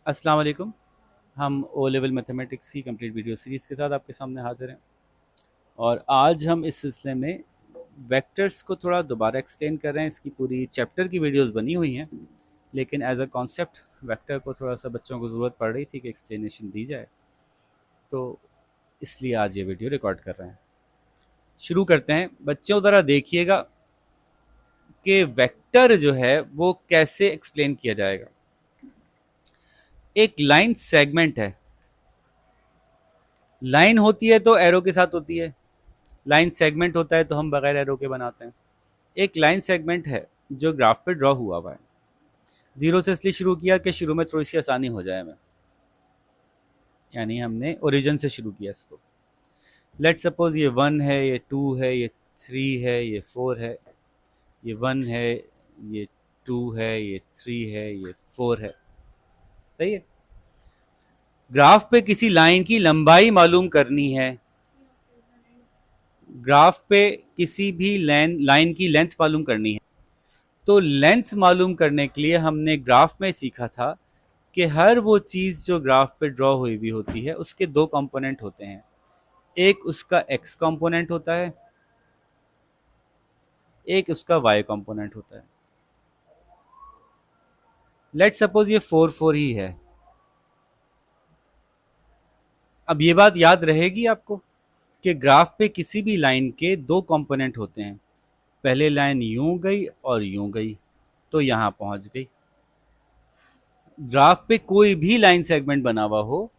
अस्सलाम वालेकुम। हम ओ लेवल मैथमेटिक्स की कंप्लीट वीडियो सीरीज़ के साथ आपके सामने हाज़िर हैं और आज हम इस सिलसिले में वेक्टर्स को थोड़ा दोबारा एक्सप्लेन कर रहे हैं। इसकी पूरी चैप्टर की वीडियोस बनी हुई हैं, लेकिन एज अ कॉन्सेप्ट वेक्टर को थोड़ा सा बच्चों को ज़रूरत पड़ रही थी कि एक्सप्लेनेशन दी जाए, तो इसलिए आज ये वीडियो रिकॉर्ड कर रहे हैं। शुरू करते हैं। बच्चों ज़रा देखिएगा कि वेक्टर जो है वो कैसे एक्सप्लेन किया जाएगा। एक लाइन सेगमेंट है। लाइन होती है तो एरो के साथ होती है, लाइन सेगमेंट होता है तो हम बगैर एरो के बनाते हैं। एक लाइन सेगमेंट है जो ग्राफ पे ड्रॉ हुआ हुआ है। जीरो से इसलिए शुरू किया कि शुरू में थोड़ी सी आसानी हो जाए हमें, यानी हमने ओरिजिन से शुरू किया इसको। लेट सपोज ये 1 है, ये 2 है, ये 3 है, ये 4 है, ये 1 है, ये 2 है, ये 3 है, ये 4 है। सही है। ग्राफ पे किसी लाइन की लंबाई मालूम करनी है। ग्राफ पे किसी भी लाइन की लेंथ मालूम करनी है। तो लेंथ मालूम करने के लिए हमने ग्राफ में सीखा था कि हर वो चीज़ जो ग्राफ पे ड्रॉ हुई हुई होती है उसके दो कंपोनेंट होते हैं। एक उसका एक्स कंपोनेंट होता है, एक उसका वाई कंपोनेंट होता है। लेट सपोज ये 4 4 ही है। अब ये बात याद रहेगी आपको कि ग्राफ पे किसी भी लाइन के दो कंपोनेंट होते हैं। पहले लाइन यूं गई और यूं गई तो यहां पहुंच गई। ग्राफ पे कोई भी लाइन सेगमेंट बना हुआ हो,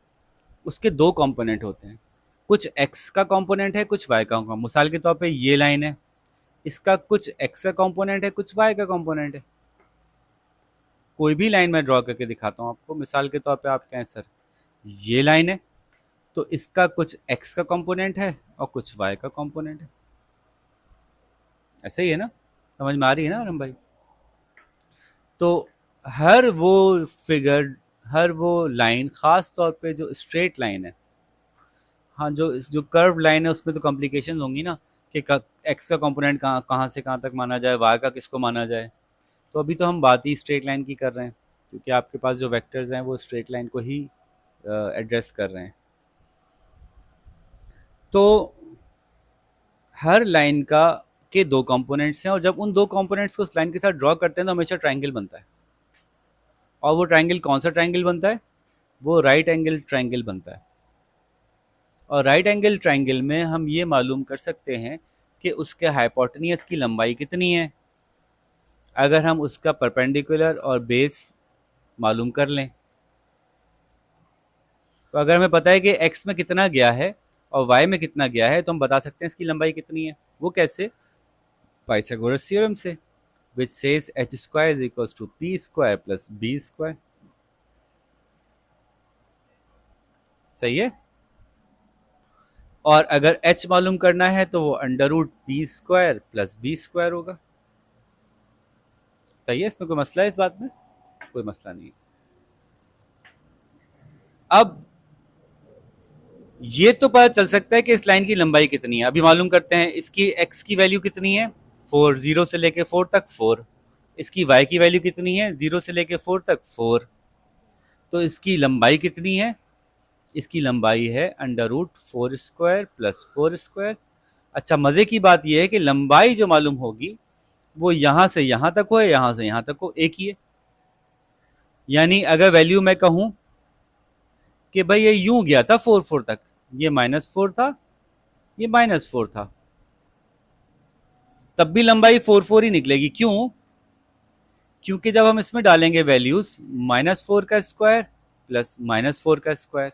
उसके दो कंपोनेंट होते हैं। कुछ एक्स का कंपोनेंट है, कुछ वाई का कंपोनेंट। मिसाल के तौर पे ये लाइन है, इसका कुछ एक्स का कंपोनेंट है, कुछ वाई का कंपोनेंट है। कोई भी लाइन मैं ड्रॉ करके दिखाता हूँ आपको। मिसाल के तौर पे आप कहें सर ये लाइन है, तो इसका कुछ एक्स का कंपोनेंट है और कुछ वाई का कंपोनेंट है। ऐसे ही है ना, समझ में आ रही है ना आरम भाई? तो हर वो फिगर, हर वो लाइन, खास तौर पे जो स्ट्रेट लाइन है, हाँ, जो कर्व लाइन है उसमें तो कॉम्प्लिकेशन होंगी ना कि एक्स का कंपोनेंट कहाँ कहाँ से कहाँ तक माना जाए, वाई का किसको माना जाए। तो अभी तो हम बात ही स्ट्रेट लाइन की कर रहे हैं, क्योंकि आपके पास जो वेक्टर्स हैं वो स्ट्रेट लाइन को ही एड्रेस कर रहे हैं। तो हर लाइन का के दो कंपोनेंट्स हैं, और जब उन दो कंपोनेंट्स को उस लाइन के साथ ड्रॉ करते हैं तो हमेशा ट्राइंगल बनता है। और वो ट्राइंगल कौन सा ट्राइंगल बनता है? वो राइट एंगल ट्राइंगल बनता है। और राइट एंगल ट्राइंगल में हम ये मालूम कर सकते हैं कि उसके हाइपोटेनियस की लंबाई कितनी है, अगर हम उसका परपेंडिकुलर और बेस मालूम कर लें। तो अगर हमें पता है कि एक्स में कितना गया है और वाई में कितना गया है, तो हम बता सकते हैं इसकी लंबाई कितनी है। वो कैसे? पाइथागोरस थ्योरम से, which says h square is equals to p square plus b square। सही है। और अगर h मालूम करना है तो वो under root p square plus b square होगा। सही है। इसमें कोई मसला है? इस बात में कोई मसला नहीं। अब ये तो पता चल सकता है कि इस लाइन की लंबाई कितनी है। अभी मालूम करते हैं इसकी x की वैल्यू कितनी है। 4, 0 से लेके 4 तक 4। इसकी y की वैल्यू कितनी है? 0 से लेके 4 तक 4। तो इसकी लंबाई कितनी है? इसकी लंबाई है under root 4 square plus 4 square. अच्छा, मजे की बात यह है कि लंबाई जो मालूम होगी वो यहां से यहां तक हो या यहां से यहां तक हो, एक ही है। यानी अगर वैल्यू मैं कहूं कि भाई ये यूं गया था 4 4 तक, ये -4 था, ये -4 था, तब भी लंबाई 4 4 ही निकलेगी। क्यों? क्योंकि जब हम इसमें डालेंगे वैल्यूज, -4 का स्क्वायर प्लस -4 का स्क्वायर,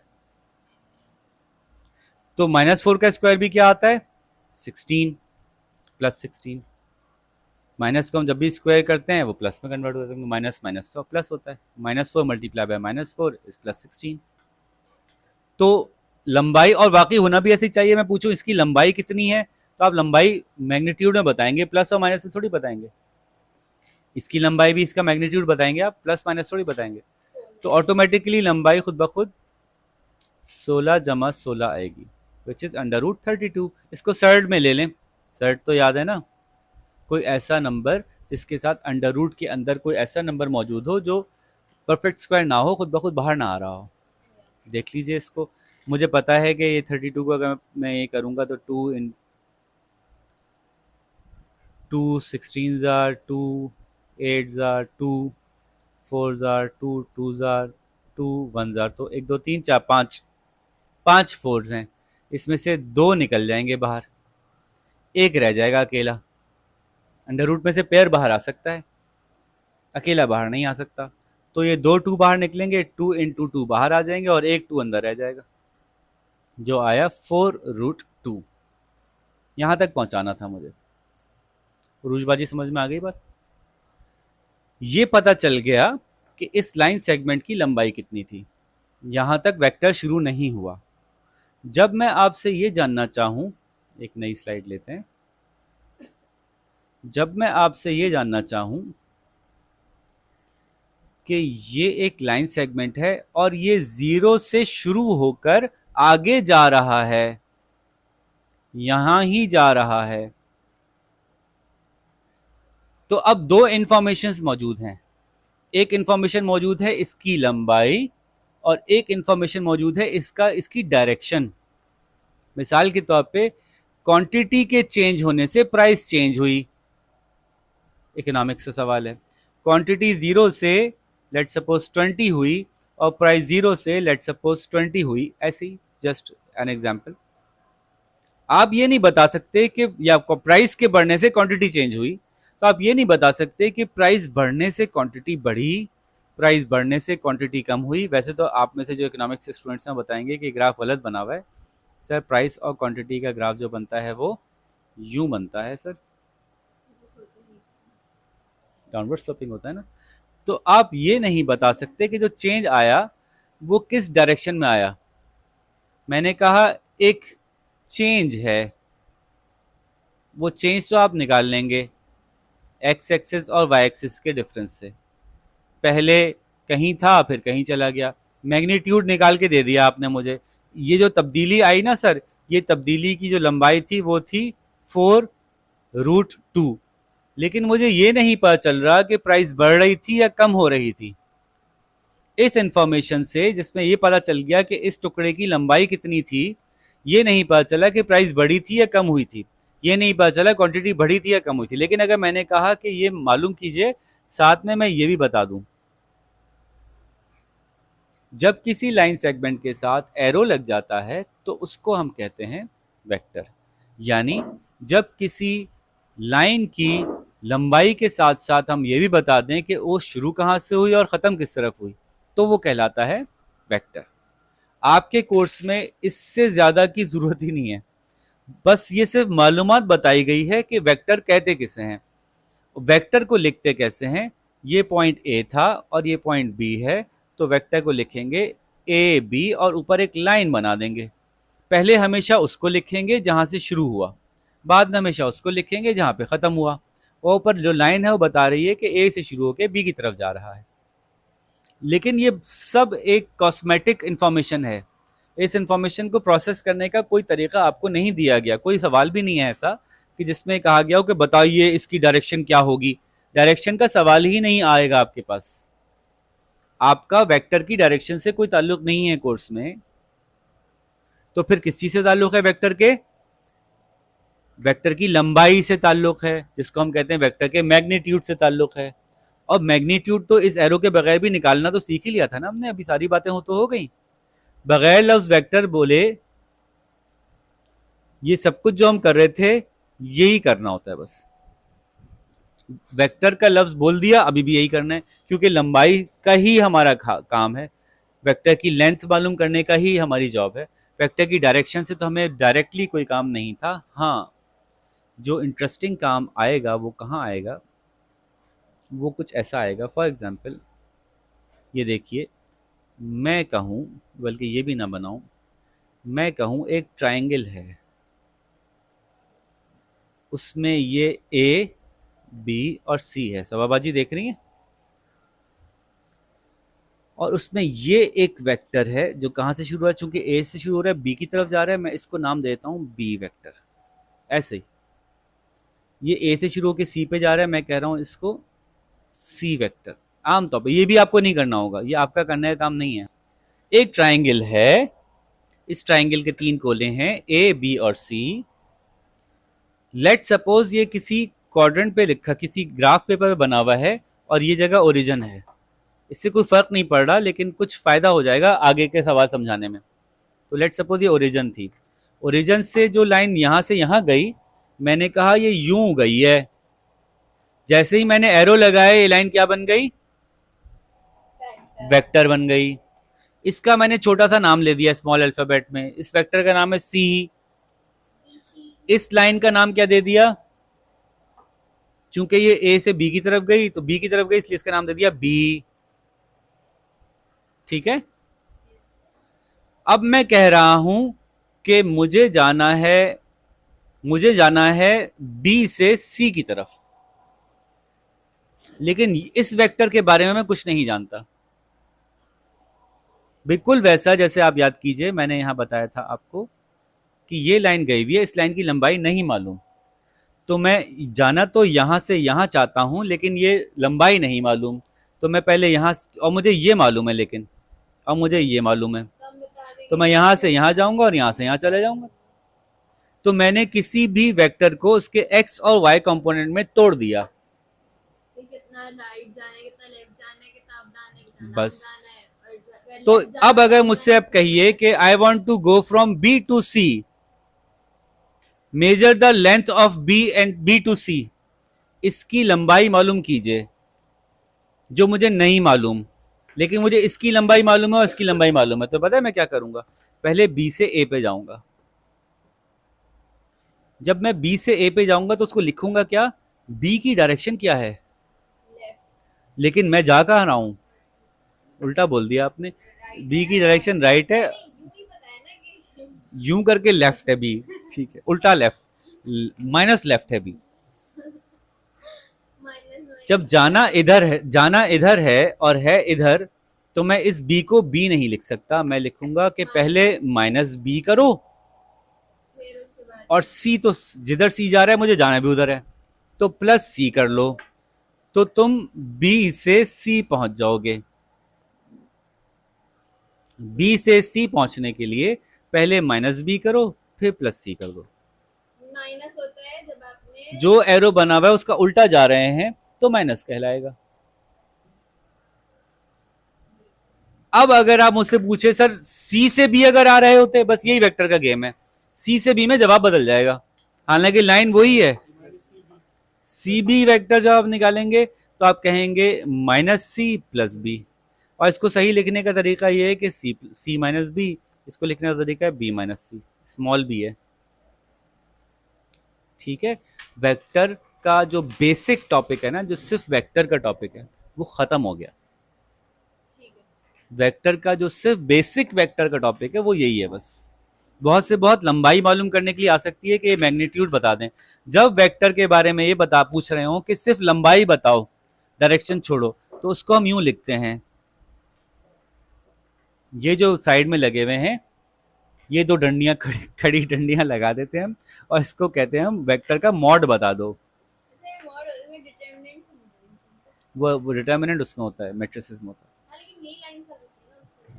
तो -4 का स्क्वायर भी क्या आता है? 16 प्लस 16। माइनस को हम जब भी स्क्वायर करते हैं वो प्लस में कन्वर्ट होता है, माइनस माइनस तो प्लस होता है। -4 मल्टीप्लाई बाय -4 इज प्लस 16। तो लंबाई, और वाकई होना भी ऐसी चाहिए। मैं पूछूं इसकी लंबाई कितनी है, तो आप लंबाई मैग्नीट्यूड में बताएंगे, प्लस और माइनस में थोड़ी बताएंगे। इसकी लंबाई भी इसका मैग्नीट्यूड बताएंगे आप, प्लस माइनस थोड़ी बताएंगे। तो ऑटोमेटिकली लंबाई खुद ब खुद 16 जमा 16 आएगी, विच इज अंडर रूट 32। इसको सर्ड में ले लें। सर्ड तो याद है ना, कोई ऐसा नंबर जिसके साथ अंडर रूट के अंदर कोई ऐसा नंबर मौजूद हो जो परफेक्ट स्क्वायर ना हो, खुद ब खुद बाहर ना आ रहा हो। देख लीजिए इसको, मुझे पता है कि ये 32 को अगर मैं ये करूँगा तो 2 16 ज़ार 2 8 ज़ार 2 4 ज़ार 2 2 ज़ार 2 1 ज़ार, तो 1 2 3 4 5 5 फोर्स हैं, इसमें से 2 निकल जाएंगे बाहर, एक रह जाएगा अकेला। अंडर रूट में से पेयर बाहर आ सकता है, अकेला बाहर नहीं आ सकता। तो ये 2 2 बाहर निकलेंगे, 2 इंटू 2 बाहर आ जाएंगे और एक 2 अंदर रह जाएगा, जो आया 4√2। यहाँ तक पहुँचाना था मुझे। रूजबाजी समझ में आ गई बात? ये पता चल गया कि इस लाइन सेगमेंट की लंबाई कितनी थी। यहाँ तक वेक्टर शुरू नहीं हुआ। जब मैं आपसे ये जानना चाहूँ, एक नई स्लाइड लेते हैं। जब मैं आपसे ये जानना चाहूँ कि ये एक लाइन सेगमेंट है और ये 0 से शुरू होकर आगे जा रहा है, यहां ही जा रहा है, तो अब दो इंफॉर्मेशंस मौजूद हैं। एक इंफॉर्मेशन मौजूद है इसकी लंबाई और एक इंफॉर्मेशन मौजूद है इसकी डायरेक्शन। मिसाल के तौर पे क्वांटिटी के चेंज होने से प्राइस चेंज हुई, इकोनॉमिक्स का सवाल है। क्वांटिटी 0 से लेट सपोज 20 हुई और प्राइस 0 से लेट सपोज 20 हुई, ऐसे ही जस्ट एन एग्जांपल। आप ये नहीं बता सकते कि या प्राइस के बढ़ने से क्वांटिटी चेंज हुई, तो आप ये नहीं बता सकते कि प्राइस बढ़ने से क्वांटिटी बढ़ी, प्राइस बढ़ने से क्वांटिटी कम हुई। वैसे तो आप में से जो इकोनॉमिक्स स्टूडेंट्स हैं बताएंगे कि ग्राफ गलत बना हुआ है सर, प्राइस और क्वांटिटी का ग्राफ जो बनता है वो यूं बनता है सर, डाउनवर्ड स्लोपिंग होता है ना। तो आप ये नहीं बता सकते कि जो चेंज आया वो किस डायरेक्शन में आया। मैंने कहा एक चेंज है, वो चेंज तो आप निकाल लेंगे एक्स एक्सिस और वाई एक्सिस के डिफरेंस से। पहले कहीं था फिर कहीं चला गया, मैग्नीट्यूड निकाल के दे दिया आपने मुझे। ये जो तब्दीली आई ना सर, ये तब्दीली की जो लंबाई थी वो थी 4√2, लेकिन मुझे ये नहीं पता चल रहा कि प्राइस बढ़ रही थी या कम हो रही थी। इस इंफॉर्मेशन से जिसमें ये पता चल गया कि इस टुकड़े की लंबाई कितनी थी, ये नहीं पता चला कि प्राइस बढ़ी थी या कम हुई थी, ये नहीं पता चला क्वांटिटी बढ़ी थी या कम हुई थी। लेकिन अगर मैंने कहा कि ये मालूम कीजिए, साथ में मैं ये भी बता दूं, जब किसी लाइन सेगमेंट के साथ एरो लग जाता है तो उसको हम कहते हैं वेक्टर। यानी जब किसी लाइन की लंबाई के साथ साथ हम ये भी बता दें कि वो शुरू कहाँ से हुई और ख़त्म किस तरफ हुई, तो वो कहलाता है वेक्टर। आपके कोर्स में इससे ज़्यादा की ज़रूरत ही नहीं है, बस ये सिर्फ मालूमात बताई गई है कि वेक्टर कहते किसे हैं, वेक्टर को लिखते कैसे हैं। ये पॉइंट ए था और ये पॉइंट बी है, तो वेक्टर को लिखेंगे ए बी और ऊपर एक लाइन बना देंगे। पहले हमेशा उसको लिखेंगे जहां से शुरू हुआ, बाद में हमेशा उसको लिखेंगे जहां पे ख़त्म हुआ। और ऊपर जो लाइन है वो बता रही है कि ए से शुरू होकर बी की तरफ जा रहा है। लेकिन ये सब एक कॉस्मेटिक इंफॉर्मेशन है, इस इंफॉर्मेशन को प्रोसेस करने का कोई तरीका आपको नहीं दिया गया, कोई सवाल भी नहीं है ऐसा कि जिसमें कहा गया हो कि बताइए इसकी डायरेक्शन क्या होगी। डायरेक्शन का सवाल ही नहीं आएगा आपके पास, आपका वेक्टर की डायरेक्शन से कोई ताल्लुक नहीं है कोर्स में। तो फिर किस चीज से ताल्लुक है वेक्टर के? वेक्टर की लंबाई से ताल्लुक है, जिसको हम कहते हैं वेक्टर के मैग्नीट्यूड से ताल्लुक है। और मैग्नीट्यूड तो इस एरो के बगैर भी निकालना तो सीख ही लिया था ना हमने, अभी सारी बातें हो गई। बगैर लफ्ज वेक्टर बोले ये सब कुछ जो हम कर रहे थे यही करना होता है, बस वेक्टर का लफ्ज बोल दिया अभी भी यही करना है, क्योंकि लंबाई का ही हमारा काम है, वेक्टर की लेंथ मालूम करने का ही हमारी जॉब है। वेक्टर की डायरेक्शन से तो हमें डायरेक्टली कोई काम नहीं था। हाँ, जो इंटरेस्टिंग काम आएगा वो कहाँ आएगा, वो कुछ ऐसा आएगा। फॉर एग्जाम्पल ये देखिए, मैं कहूँ, बल्कि ये भी ना बनाऊं, मैं कहूँ एक ट्रायंगल है, उसमें ये ए बी और सी है, सवाबाजी देख रही हैं, और उसमें ये एक वेक्टर है जो कहाँ से शुरू हो रहा है, चूंकि ए से शुरू हो रहा है बी की तरफ जा रहा है, मैं इसको नाम देता हूँ बी वेक्टर। ऐसे ही ये ए से शुरू होकर सी पे जा रहा है, मैं कह रहा हूँ इसको सी वेक्टर। आमतौर पे ये भी आपको नहीं करना होगा, ये आपका करने का काम नहीं है। एक ट्राइंगल है, इस ट्राइंगल के 3 कोने हैं ए बी और सी। लेट सपोज ये किसी क्वाड्रेंट पे लिखा, किसी ग्राफ पेपर पे बना हुआ है और ये जगह ओरिजिन है। इससे कोई फर्क नहीं पड़ रहा, लेकिन कुछ फायदा हो जाएगा आगे के सवाल समझाने में। तो लेट सपोज ये ओरिजिन थी, ओरिजिन से जो लाइन यहां से यहां गई, मैंने कहा ये यूं गई है। जैसे ही मैंने एरो लगाया ये लाइन क्या बन गई, वेक्टर बन गई। इसका मैंने छोटा सा नाम ले दिया स्मॉल अल्फाबेट में, इस वेक्टर का नाम है सी। इस लाइन का नाम क्या दे दिया, चूंकि ये ए से बी की तरफ गई तो बी की तरफ गई, इसलिए इसका नाम दे दिया बी। ठीक है। अब मैं कह रहा हूं कि मुझे जाना है बी से सी की तरफ, लेकिन इस वेक्टर के बारे में मैं कुछ नहीं जानता। बिल्कुल वैसा जैसे आप याद कीजिए, मैंने यहां बताया था आपको कि ये लाइन गई हुई है, इस लाइन की लंबाई नहीं मालूम, तो मैं जाना तो यहां से यहां चाहता हूं, लेकिन ये लंबाई नहीं मालूम। तो मैं पहले यहां, और मुझे ये मालूम है, लेकिन और मुझे ये मालूम है, तो मैं यहां से यहां जाऊंगा और यहां से यहां चले जाऊंगा। तो मैंने किसी भी वेक्टर को उसके एक्स और वाई कंपोनेंट में तोड़ दिया। कितना राइट जाने, कितना लेफ्ट जाने, कितना अप जाने, कितना बस। जाना है। तो अब अगर मुझसे आप कहिए कि I want to go from B to C, measure the length of B and B to C, इसकी लंबाई मालूम कीजिए, जो मुझे नहीं मालूम, लेकिन मुझे इसकी लंबाई मालूम है और इसकी लंबाई मालूम है। तो पता है मैं क्या करूंगा, पहले बी से ए पे जाऊंगा। जब मैं बी से ए पे जाऊंगा तो उसको लिखूंगा क्या, बी की डायरेक्शन क्या है, लेकिन मैं जा कहाँ रहा हूं, उल्टा बोल दिया आपने। बी की डायरेक्शन राइट है, यूं करके लेफ्ट है बी। ठीक है, उल्टा लेफ्ट, माइनस लेफ्ट है बी। जब जाना इधर है और है इधर, तो मैं इस बी को बी नहीं लिख सकता, मैं लिखूंगा कि पहले माइनस बी करो, और सी तो जिधर सी जा रहा है मुझे जाना भी उधर है, तो प्लस सी कर लो, तो तुम बी से सी पहुंच जाओगे। बी से सी पहुंचने के लिए पहले माइनस बी करो, फिर प्लस सी कर दो। माइनस होता है जब आपने जो एरो बना हुआ है उसका उल्टा जा रहे हैं तो माइनस कहलाएगा। अब अगर आप मुझसे पूछे सर सी से बी अगर आ रहे होते, बस यही वेक्टर का गेम है, सी से बी में जवाब बदल जाएगा, हालांकि लाइन वही है। सी बी वेक्टर जब आप निकालेंगे तो आप कहेंगे माइनस सी प्लस बी, और इसको सही लिखने का तरीका ये है कि सी माइनस बी, इसको लिखने का तरीका है बी माइनस सी, स्मॉल बी है। ठीक है। वेक्टर का जो बेसिक टॉपिक है ना, जो सिर्फ वेक्टर का टॉपिक है, वो खत्म हो गया। वेक्टर का जो सिर्फ बेसिक वेक्टर का टॉपिक है वो यही है बस। बहुत से बहुत लंबाई मालूम करने के लिए आ सकती है कि मैग्नीट्यूड बता दें। जब वेक्टर के बारे में ये पूछ रहे हो कि सिर्फ लंबाई बताओ, डायरेक्शन छोड़ो, तो उसको हम यूं लिखते हैं, ये जो साइड में लगे हुए हैं ये दो डंडियां, खड़ी डंडियां लगा देते हैं हम, और इसको कहते हैं हम वेक्टर का मॉड बता दो। वो डिटर्मिनेंट उसमें होता है, मैट्रिसेस में होता है।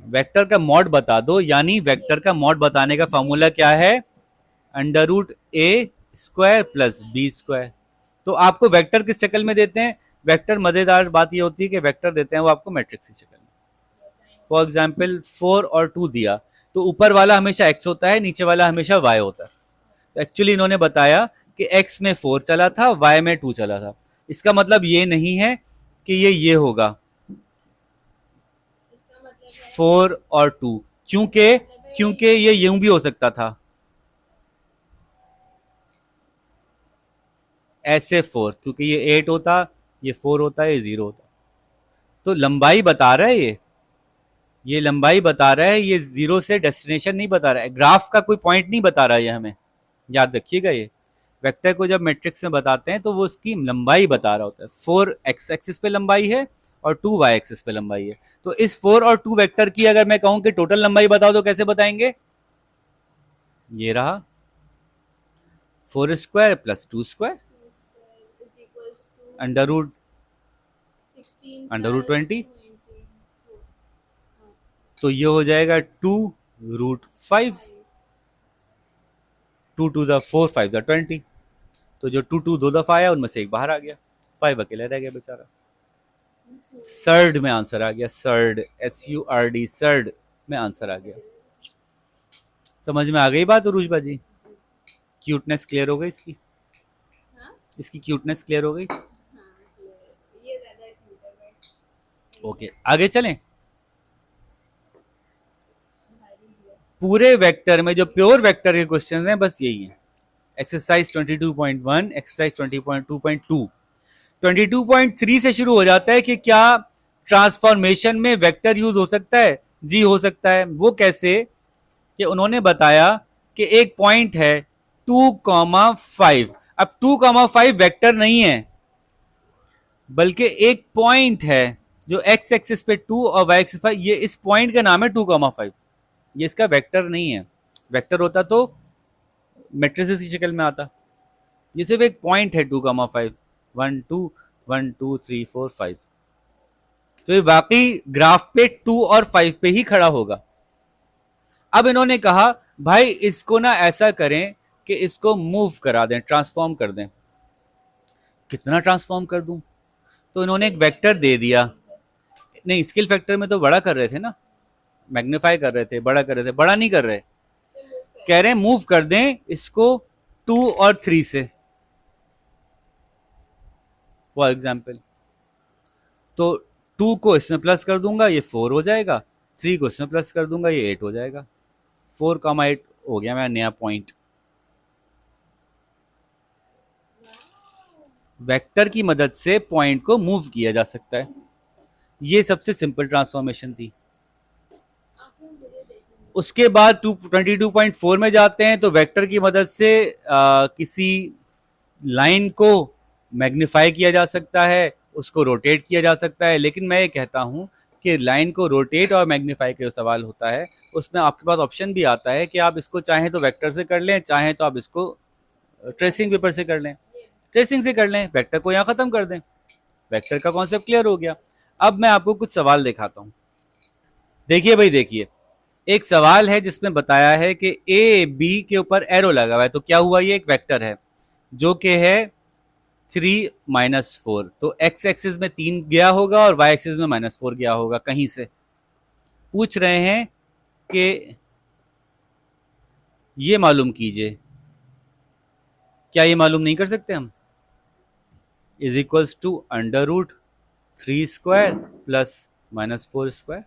वेक्टर का मॉड बता दो, यानी वेक्टर का मॉड बताने का फॉर्मूला क्या है, अंडर रूट ए स्क्वायर प्लस बी स्क्वायर। तो आपको वेक्टर किस शक्ल में देते हैं, वेक्टर, मजेदार बात ये होती है कि वेक्टर देते हैं वो आपको मैट्रिक्स की शक्ल में। फॉर एग्जाम्पल 4 और 2 दिया, तो ऊपर वाला हमेशा x होता है, नीचे वाला हमेशा y होता है। तो एक्चुअली इन्होंने बताया कि x में 4 चला था, y में 2 चला था। इसका मतलब ये नहीं है कि ये होगा 4 और 2, क्योंकि ये यूं भी हो सकता था, ऐसे 4, क्योंकि ये 8 होता, ये 4 होता, ये 0 होता। तो लंबाई बता रहा है ये लंबाई बता रहा है, ये 0 से डेस्टिनेशन नहीं बता रहा है, ग्राफ का कोई पॉइंट नहीं बता रहा है ये हमें, याद रखिएगा। ये वेक्टर को जब मैट्रिक्स में बताते हैं तो वो उसकी लंबाई बता रहा होता है। 4 एक्स एक्सिस पे लंबाई है और 2 वाई एक्सिस पे लंबाई है। तो इस 4 और 2 वेक्टर की अगर मैं कहूं कि टोटल लंबाई बताओ तो कैसे बताएंगे, ये रहा 4 square plus 2 square under root √20, तो ये हो जाएगा 2√5, 2 टू द 4, 5 द 20, तो जो 2 दो दफा आया उनमें से एक बाहर आ गया, 5 अकेले रह गया बेचारा। सर्ड में आंसर आ गया, सर्ड, SURD, सर्ड में आंसर आ गया। समझ में आ गई बात उरुज बाजी? क्यूटनेस क्लियर हो गई इसकी? इसकी क्यूटनेस क्लियर हो गई? ओके, आगे चलें। पूरे वेक्टर में जो प्योर वेक्टर के क्वेश्चंस हैं बस यही है। एक्सरसाइज 22.1, एक्सरसाइज 20.2.2, 22.3 से शुरू हो जाता है कि क्या ट्रांसफॉर्मेशन में वेक्टर यूज हो सकता है? जी हो सकता है। वो कैसे? कि उन्होंने बताया कि एक पॉइंट है 2,5। अब 2,5 वेक्टर नहीं है, बल्कि एक पॉइंट है जो एक्स एक्सिस पे 2 और वाई एक्सिस 5, ये इस पॉइंट का नाम है 2,5। ये इसका वेक्टर नहीं है। वेक्टर होता तो मैट्रिसेस की शक्ल में आता। ये सिर्फ एक पॉइंट है 2,5, 1 2 1 2 3 4 5। तो ये वाकई ग्राफ पे 2 और 5 पे ही खड़ा होगा। अब इन्होंने कहा भाई इसको ना ऐसा करें कि इसको मूव करा दें, ट्रांसफॉर्म कर दें। कितना ट्रांसफॉर्म कर दूं? तो इन्होंने एक वेक्टर दे दिया। नहीं, स्केल फैक्टर में तो बड़ा कर रहे थे ना, मैग्नीफाई कर रहे थे, बड़ा कर रहे थे, बड़ा नहीं कर रहे। कह रहे हैं मूव कर दें इसको 2 और 3 से, फॉर एग्जाम्पल। तो 2 को इसमें प्लस कर दूंगा, ये 4 हो जाएगा। 3 को इसमें प्लस कर दूंगा, ये 8 हो जाएगा। 4,8 हो गया मेरा नया पॉइंट। वेक्टर की मदद से पॉइंट को मूव किया जा सकता है। ये सबसे सिंपल ट्रांसफॉर्मेशन थी। उसके बाद 22.4 में जाते हैं तो वेक्टर की मदद से किसी लाइन को मैग्नीफाई किया जा सकता है, उसको रोटेट किया जा सकता है। लेकिन मैं ये कहता हूं कि लाइन को रोटेट और मैग्नीफाई का जो सवाल होता है उसमें आपके पास ऑप्शन भी आता है कि आप इसको चाहें तो वेक्टर से कर लें, चाहें तो आप इसको ट्रेसिंग पेपर से कर लें। ट्रेसिंग से कर लें, वेक्टर को यहाँ खत्म कर दें। वेक्टर का कॉन्सेप्ट क्लियर हो गया। अब मैं आपको कुछ सवाल दिखाता हूँ। देखिए भाई, देखिए एक सवाल है जिसमें बताया है कि ए बी के ऊपर एरो लगा हुआ है। तो क्या हुआ? ये एक वेक्टर है जो कि है 3 -4। तो एक्स एक्सिस में 3 गया होगा और वाई एक्सिस में -4 गया होगा कहीं से। पूछ रहे हैं कि ये मालूम कीजिए। क्या ये मालूम नहीं कर सकते हम? इज इक्वल्स टू √3² प्लस -4²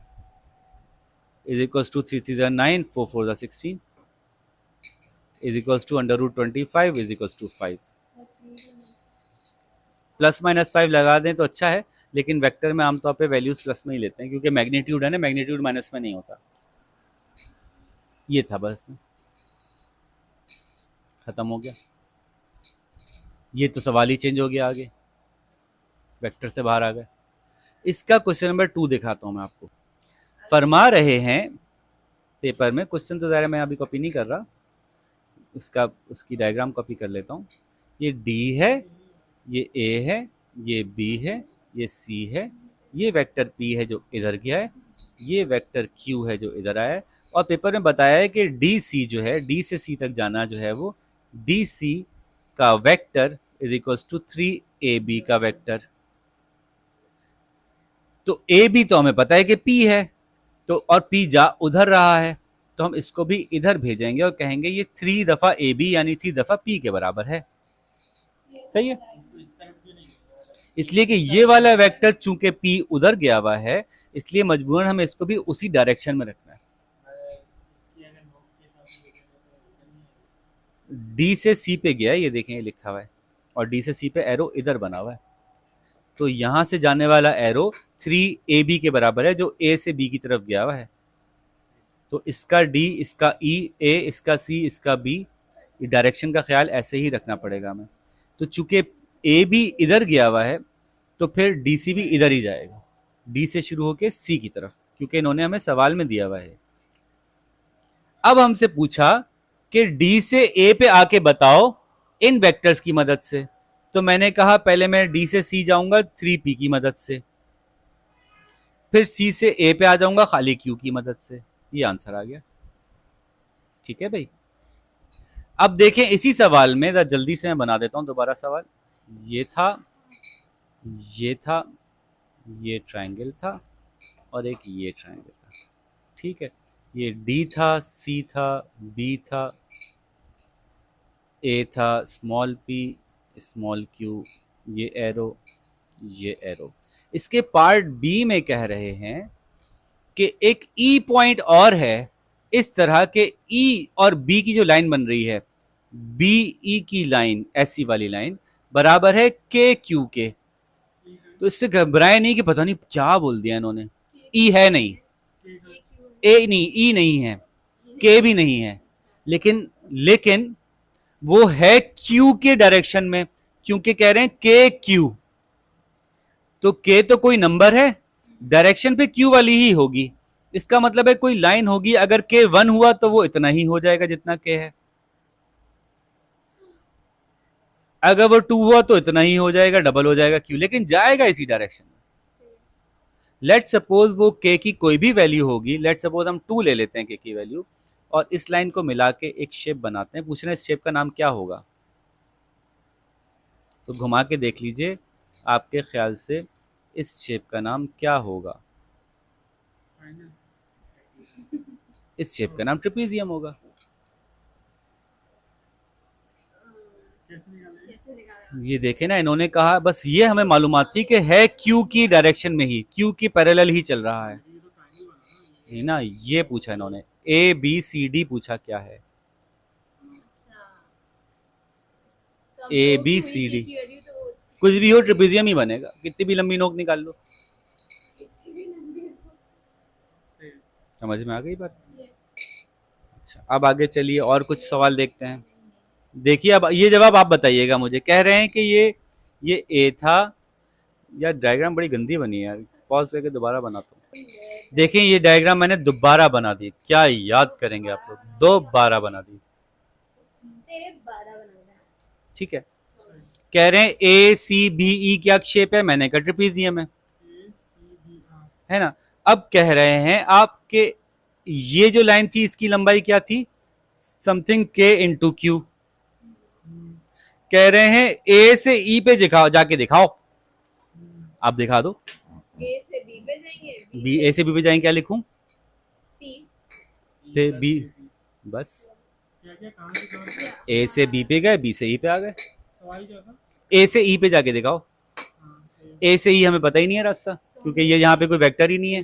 is equals to 3 3 9, 4 4 16 is equals to √25 is equals to 5। Plus minus 5 लगा दें तो अच्छा है, लेकिन वेक्टर में आमतौर पे वैल्यूज प्लस में ही लेते हैं क्योंकि मैग्नीट्यूड है ना, मैग्नीट्यूड माइनस में नहीं होता। ये था बस, खत्म हो गया। ये तो सवाल ही चेंज हो गया, आगे वेक्टर से बाहर आ गए। इसका क्वेश्चन नंबर 2 दिखाता हूं मैं आपको। फरमा रहे हैं पेपर में, क्वेश्चन तो ज़रा मैं अभी कॉपी नहीं कर रहा, उसकी डायग्राम कॉपी कर लेता हूँ। ये डी है, ये ए है, ये बी है, ये सी है, ये वेक्टर पी है जो इधर गया है, ये वेक्टर क्यू है जो इधर आया है। और पेपर में बताया है कि डी सी जो है, डी से सी तक जाना जो है वो डी सी का vector is equals to 3AB का वेक्टर। तो ए बी तो हमें पता है कि पी है, तो और पी जा उधर रहा है, तो हम इसको भी इधर भेजेंगे और कहेंगे ये 3 दफा ए बी यानी 3 दफा पी के बराबर है। सही है? इसलिए कि ये वाला वेक्टर चूंकि पी उधर गया हुआ है, इसलिए मजबूरन हमें इसको भी उसी डायरेक्शन में रखना है। डी से सी पे गया है, ये देखें ये लिखा हुआ है, और डी से सी पे एरो इधर बना हुआ है। तो यहां से जाने वाला एरो 3AB के बराबर है जो ए से बी की तरफ गया हुआ है। तो इसका डी, इसका ई, ए, इसका सी, इसका बी, ये डायरेक्शन का ख्याल ऐसे ही रखना पड़ेगा हमें। तो चूंकि ए बी इधर गया हुआ है तो फिर डी सी भी इधर ही जाएगा, डी से शुरू होकर सी की तरफ, क्योंकि इन्होंने हमें सवाल में दिया हुआ है। अब हमसे पूछा कि डी से ए पे आके बताओ इन वेक्टर्स की मदद से। तो मैंने कहा पहले मैं डी से सी जाऊंगा 3P की मदद से, फिर सी से ए पे आ जाऊंगा खाली क्यू की मदद से। ये आंसर आ गया। ठीक है भाई। अब देखें इसी सवाल में, जरा जल्दी से मैं बना देता हूं दोबारा सवाल। ये था, ये था, ये ट्रायंगल था और एक ये ट्रायंगल था। ठीक है, ये डी था, सी था, बी था, ए था, स्मॉल पी, स्मॉल क्यू, ये एरो, ये एरो। इसके पार्ट बी में कह रहे हैं कि एक ई पॉइंट और है, इस तरह के ई और बी की जो लाइन बन रही है, बी ई की लाइन, ऐसी वाली लाइन बराबर है के क्यू के। तो इससे घबराए नहीं कि पता नहीं क्या बोल दिया इन्होंने। ई है नहीं, ए नहीं, ई नहीं है, के भी नहीं है, लेकिन लेकिन वो है क्यू के डायरेक्शन में, क्योंकि कह रहे हैं के क्यू। तो के तो कोई नंबर है, डायरेक्शन पे क्यू वाली ही होगी। इसका मतलब है कोई लाइन होगी, अगर के 1 हुआ तो वो इतना ही हो जाएगा जितना के है, अगर वो 2 हुआ तो इतना ही हो जाएगा, डबल हो जाएगा क्यू, लेकिन जाएगा इसी डायरेक्शन में। लेट सपोज वो के की कोई भी वैल्यू होगी, लेट सपोज हम 2 ले लेते हैं के की वैल्यू, और इस लाइन को मिला के एक शेप बनाते हैं। पूछ रहे हैं इस शेप का नाम क्या होगा। तो घुमा के देख लीजिए, आपके ख्याल से इस शेप का नाम क्या होगा। इस शेप का नाम ट्रेपेजियम होगा। ये देखे ना, इन्होंने कहा बस ये हमें मालूमात थी कि है क्यू की डायरेक्शन में ही, क्यू की पैरेलल ही चल रहा है ना। ये पूछा इन्होंने, ए बी सी डी पूछा क्या है, ए बी सी डी, कुछ भी हो ट्रेपेजियम ही बनेगा, कितनी भी लंबी नोक निकाल लो। समझ में आ गई बात। अच्छा, अब आगे चलिए और कुछ सवाल देखते हैं। देखिए अब ये जवाब आप बताइएगा मुझे। कह रहे हैं कि ये ए था, यार डायग्राम बड़ी गंदी बनी है यार, पॉज करके दोबारा बनाता हूँ। देखिए ये डायग्राम मैंने दोबारा बना दी, क्या याद करेंगे आप लोग, दोबारा बना दी। ठीक है, कह रहे हैं ए सी बी ई क्या शेप है, मैंने कहा ट्रेपेजियम है ना। अब कह रहे हैं आपके ये जो लाइन थी इसकी लंबाई क्या थी, समथिंग के इंटू क्यू। कह रहे हैं ए से ई पे दिखाओ, जाके दिखाओ। आप दिखा दो। ए से बी पे जाएंगे, बी ए से बी पे जाएंगे, क्या लिखूं, पी पे बी, बस ए से बी पे गए, बी से ई पे आ गए। ए से ई पे जाके दिखाओ। ए से ई हमें पता ही नहीं है रास्ता, क्योंकि ये यहाँ पे कोई वेक्टर ही नहीं है।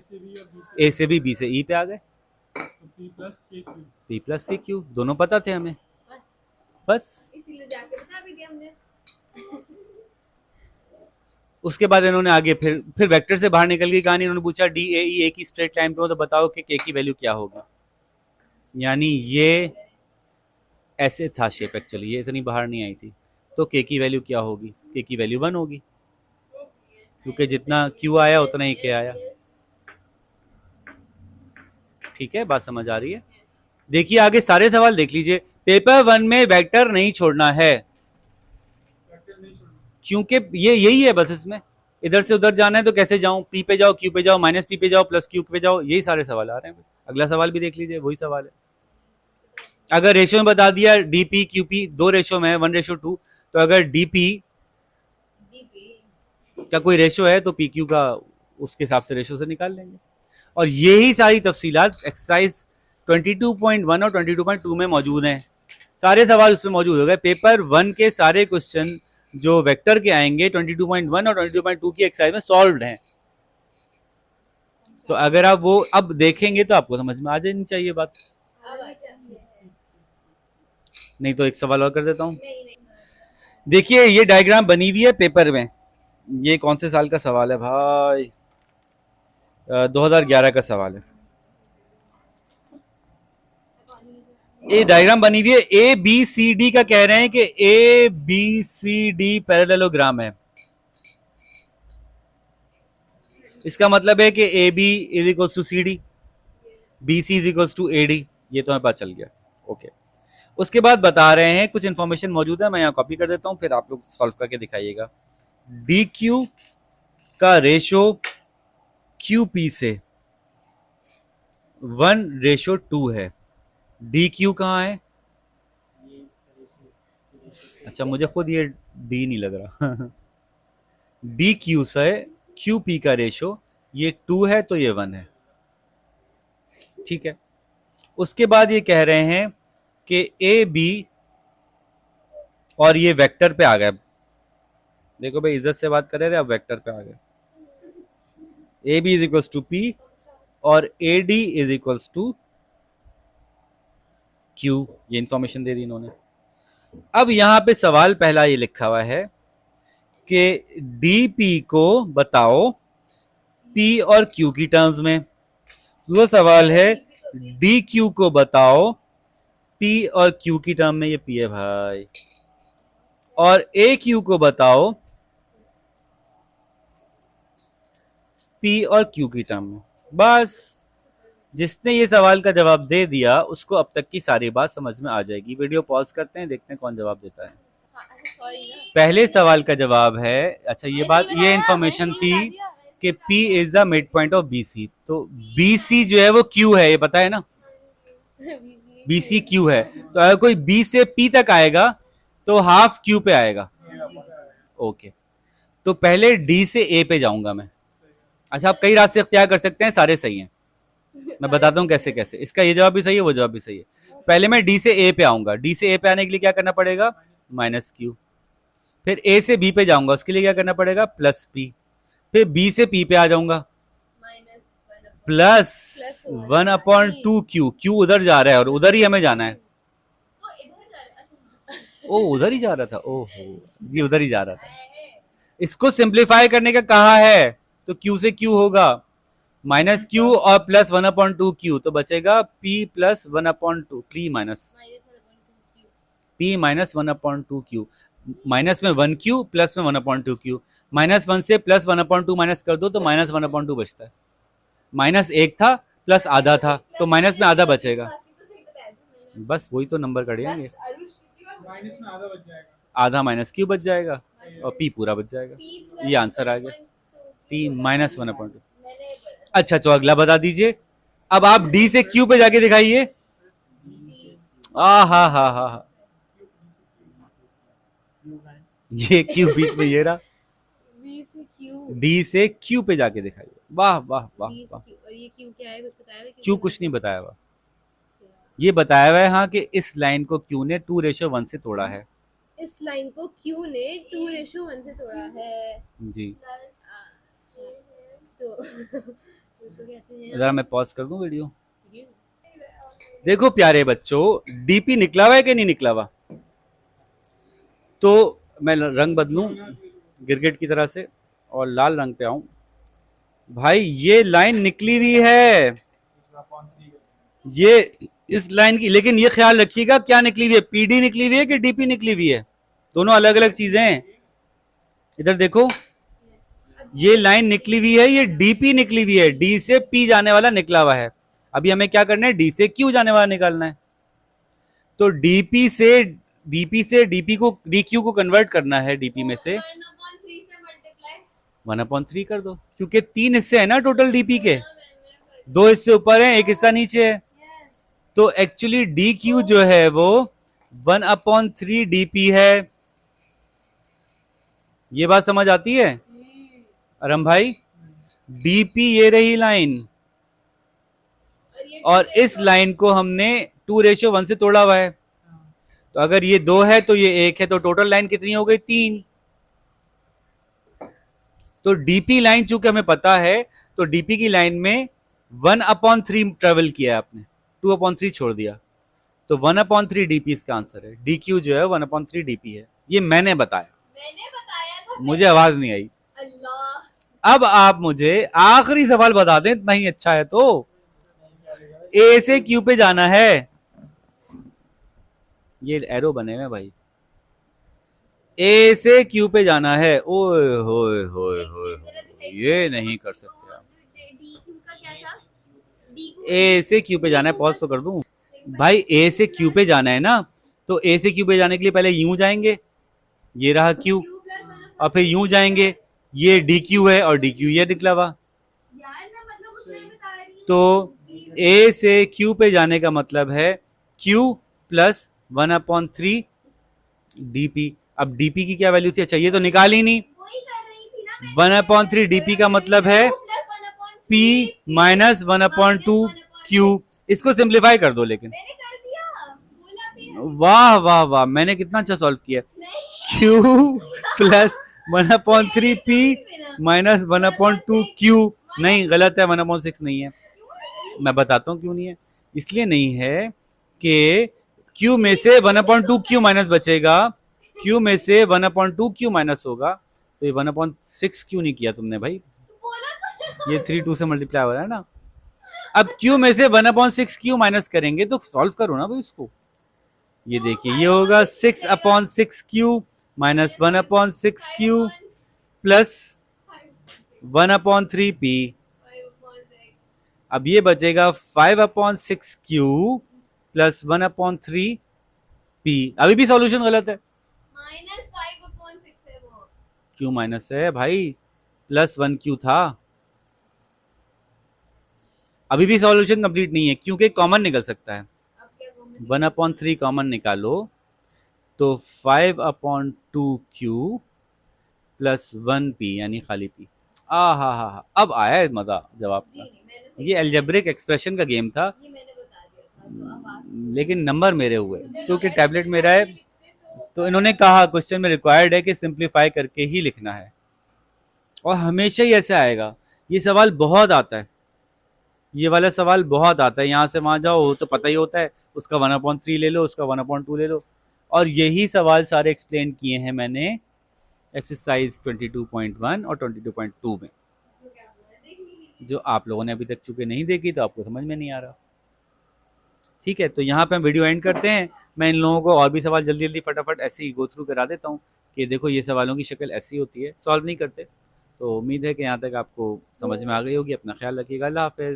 ए से बी से ई पे आ गए, पी प्लस के क्यू, दोनों पता थे हमें, बस। इसीलिए जाके बता भी दिया हमने। उसके बाद इन्होंने आगे फिर वेक्टर से बाहर निकल गई कहानी। इन्होंने पूछा डी ए ई, ए की स्ट्रेट लाइन पे हो तो बताओ कि के की वैल्यू क्या होगी। यानी ये ऐसे था शेप, एक्चुअली ये इतनी बाहर नहीं आई थी, तो के की वैल्यू क्या होगी, के की वैल्यू 1 होगी, क्योंकि जितना क्यू आया उतना ही के आया। ठीक है, बात समझ आ रही है। देखिए आगे सारे सवाल देख लीजिए। पेपर 1 में वेक्टर नहीं छोड़ना है, क्योंकि ये यही है बस, इसमें इधर से उधर जाना है तो कैसे जाऊं, पी पे जाओ, क्यू पे जाओ, माइनस पी पे जाओ, प्लस क्यू पे जाओ, यही सारे सवाल आ रहे हैं। अगला सवाल भी देख लीजिए, वही सवाल है। अगर रेशियो में बता दिया डीपी क्यूपी 2 रेशियो में है, 1:2, तो अगर डीपी का कोई रेशियो है तो पी क्यू का उसके हिसाब से रेशियो से निकाल लेंगे। और यही सारी तफसीलात एक्सरसाइज 22.1 और 22.2 में मौजूद हैं। सारे सवाल उसमें मौजूद हो गए। पेपर 1 के सारे क्वेश्चन जो वेक्टर के आएंगे 22.1 और 22.2 की एक्सरसाइज में सॉल्व्ड हैं। तो अगर आप वो अब देखेंगे तो आपको समझ में आ जानी चाहिए बात। नहीं तो एक सवाल और कर देता हूँ। देखिए ये डायग्राम बनी हुई है पेपर में, ये कौन से साल का सवाल है भाई, 2011 का सवाल है। ये डायग्राम बनी हुई है, ए बी सी डी का कह रहे हैं कि A B C D parallelogram है। इसका मतलब है कि A B is equals to C D, B C is equals to A D, ये तो हमें पता चल गया। ओके, उसके बाद बता रहे हैं कुछ इंफॉर्मेशन मौजूद है, मैं यहाँ कॉपी कर देता हूँ, फिर आप लोग सॉल्व करके दिखाइएगा। डी क्यू का रेशो क्यू पी से 1:2 है, डी क्यू कहाँ है? अच्छा मुझे खुद ये डी नहीं लग रहा डी क्यू से क्यू पी का रेशो ये 2 है तो ये 1 है, ठीक है। उसके बाद ये कह रहे हैं कि ए बी, और ये वेक्टर पे आ गए। देखो भाई इज्जत से बात कर रहे थे, अब वेक्टर पे आ गए। A B is equals to P और A D is equals to Q, ये इंफॉर्मेशन दे दी इन्होंने। अब यहां पे सवाल पहला ये लिखा हुआ है कि डी पी को बताओ पी और क्यू की टर्म्स में। दूसरा सवाल है डी क्यू को बताओ पी और क्यू की टर्म में, ये पी है भाई, और ए क्यू को बताओ पी और क्यू की टर्म में। बस जिसने ये सवाल का जवाब दे दिया उसको अब तक की सारी बात समझ में आ जाएगी। वीडियो पॉज करते हैं, देखते हैं कौन जवाब देता है। पहले सवाल का जवाब है, अच्छा ये बात, ये इंफॉर्मेशन थी कि P is the mid point of BC, तो BC जो है वो Q है, ये पता है ना, BC Q है। तो अगर कोई B से P तक आएगा तो हाफ Q पे आएगा, ओके। तो पहले D से A पे जाऊंगा मैं। अच्छा आप कई रास्ते इख्तियार कर सकते हैं, सारे सही हैं, मैं बताता हूँ कैसे कैसे। इसका ये जवाब भी सही है, वो जवाब भी सही है। पहले मैं D से A पे आऊंगा, D से A पे आने के लिए क्या करना पड़ेगा, -Q। फिर A से B पे जाऊंगा, उसके लिए क्या करना पड़ेगा, +P। फिर B से P पे आ जाऊंगा, +1/2Q। Q उधर जा रहा है और उधर ही हमें जाना है। ओ उधर ही जा रहा था, ओहो ये उधर ही जा रहा था। इसको सिंप्लीफाई करने का कहा है, तो Q से Q होगा -Q और +1/2Q, तो बचेगा P + 1/2, P -1/2Q। माइनस में 1Q, प्लस में 1/2Q। -1 से +1/2 माइनस कर दो तो -1/2 बचता है। -1 था प्लस आधा था, तो माइनस में आधा बचेगा। बस वही तो नंबर करेंगे, आधा -Q बच जाएगा और P पूरा बच जाएगा। ये आंसर आ गया, P -1/2। अच्छा तो अगला बता दीजिए। अब आप D से Q पे जाके दिखाइए। हा, ये Q बीच में, ये रहा। D से Q पे जाके दिखाइए। वाह वाह वाह वाह। ये Q क्या है, कुछ बताया है? Q कुछ नहीं बताया हुआ, ये बताया हुआ है हाँ कि इस लाइन को Q ने 2:1 से तोड़ा है। इस लाइन को Q ने 2:1 से तोड़ा है जी। तो इसको कहते हैं, जरा मैं पॉज कर दूं वीडियो। देखो प्यारे बच्चों, डीपी निकला हुआ है कि नहीं निकला हुआ? तो मैं रंग बदलूं गिरगिट की तरह से और लाल रंग पे आऊं। भाई ये लाइन निकली हुई है, ये इस लाइन की, लेकिन ये ख्याल रखिएगा क्या निकली हुई है, पीडी निकली हुई है कि डीपी निकली हुई है, दोनों अलग अलग चीजें हैं। इधर देखो ये लाइन निकली हुई है, ये डीपी निकली हुई है, डी से पी जाने वाला निकला हुआ है। अभी हमें क्या करना है, डी से क्यू जाने वाला निकालना है। तो डीपी से डीपी को डी क्यू को कन्वर्ट करना है, डीपी में से 1/3 कर दो, क्योंकि 3 हिस्से है ना टोटल डीपी के, 2 हिस्से ऊपर है, 1 हिस्सा नीचे है। तो एक्चुअली डी क्यू जो है वो 1/3 डीपी है। ये बात समझ आती है अरम भाई? डीपी ये रही लाइन, और इस लाइन को हमने 2:1 से तोड़ा हुआ है। तो अगर ये 2 है तो ये 1 है, तो टोटल लाइन कितनी हो गई, 3। तो डीपी लाइन चूंकि हमें पता है, तो डीपी की लाइन में 1/3 ट्रेवल किया है आपने, 2/3 छोड़ दिया, तो 1/3 डीपी इसका आंसर है। डी क्यू जो है 1/3 डीपी है, ये मैंने बताया था, मुझे आवाज नहीं आई। अब आप मुझे आखिरी सवाल बता दें, इतना ही अच्छा है तो। ए से क्यू पे जाना है, ये एरो बने हुए भाई, ए से क्यू पे जाना है। ओए होए होए होए, ये नहीं कर सकते आप। ए से क्यू पे जाना है, पॉज तो कर दूं भाई। ए से क्यू पे जाना है ना, तो ए से क्यू पे जाने के लिए पहले यूं जाएंगे, ये रहा क्यू, और फिर यूं जाएंगे, ये डी क्यू है और डी क्यू ये निकला हुआ। तो ए से क्यू पे जाने का मतलब है क्यू प्लस 1/3 डीपी। अब डीपी की क्या वैल्यू थी? अच्छा, ये तो निकाल ही नहीं। वही कर रही थी ना मैं। 1/3 डीपी का मतलब है P माइनस 1/2 क्यू। इसको सिंप्लीफाई कर दो लेकिन। मैंने कर दिया, बोला भी। वाह वाह वाह, मैंने कितना अच्छा सॉल्व किया। Q plus 1/3 P minus 1/2 Q। नहीं, गलत है, 1/6 नहीं है। मैं बताता हूँ क्यों नहीं है। इसलिए नहीं है कि Q में से 1/2 Q माइनस बचेगा, Q में से 1/2 Q माइनस होगा, तो ये 1/6 क्यों नहीं किया तुमने भाई? ये 3 2 से मल्टीप्लाई हो रहा है ना। अब Q में से 1/6 Q माइनस करेंगे तो सॉल्व करो ना भाई इसको। ये देखिए, ये होगा 6/6 Q minus 1/6 Q plus 1/3 P। अब ये बचेगा 5/6 Q प्लस 1/3 P। अभी भी सॉल्यूशन गलत है। -5/6 है वो। Q माइनस है भाई, प्लस 1 Q था। अभी भी सॉल्यूशन कंप्लीट नहीं है क्योंकि कॉमन निकल सकता है। अब क्या करूं? 1/3 कॉमन निकालो तो 5/2 Q प्लस 1 P यानी खाली P। हा, अब आया है मजा जवाब जी का। नहीं, मैंने सही ये एल्जेब्रिक एक्सप्रेशन का गेम था, ये मैंने बता दिया था, तो अब आप लेकिन नंबर मेरे हुए क्योंकि टैबलेट मेरा है। तो इन्होंने कहा क्वेश्चन में रिक्वायर्ड है कि सिंप्लीफाई करके ही लिखना है, और हमेशा ही ऐसे आएगा। ये सवाल बहुत आता है, ये वाला सवाल बहुत आता है। यहाँ से वहां जाओ तो पता ही होता है, उसका 1/3 ले लो, उसका 1/2 ले लो। और यही सवाल सारे एक्सप्लेन किए हैं मैंने एक्सरसाइज 22.1 और 22.2 में, जो क्या बोला देख लीजिए। जो आप लोगों ने अभी तक चूंकि नहीं देखी तो आपको समझ में नहीं आ रहा। ठीक है, तो यहाँ पे हम वीडियो एंड करते हैं। मैं इन लोगों को और भी सवाल जल्दी जल्दी फटाफट ऐसे ही गो थ्रू करा देता हूँ कि देखो ये सवालों की शक्ल ऐसी होती है, सॉल्व नहीं करते। तो उम्मीद है कि यहाँ तक आपको समझ में आ गई होगी। अपना ख्याल रखिएगा। अल्लाह हाफिज़।